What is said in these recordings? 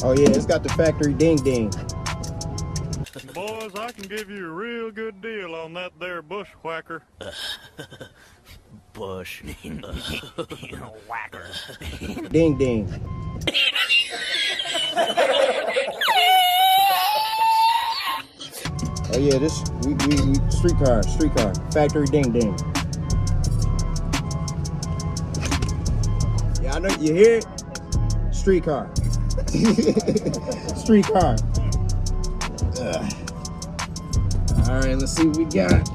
Oh yeah, it's got the factory ding ding. Boys, I can give you a real good deal on that there bushwhacker. Whacker. Ding ding. Oh yeah, this we streetcar, factory ding ding. Yeah, I know you hear it. Streetcar. Streetcar. All right, let's see what we got.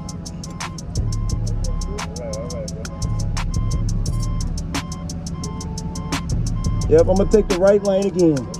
Yep, I'm gonna take the right lane again.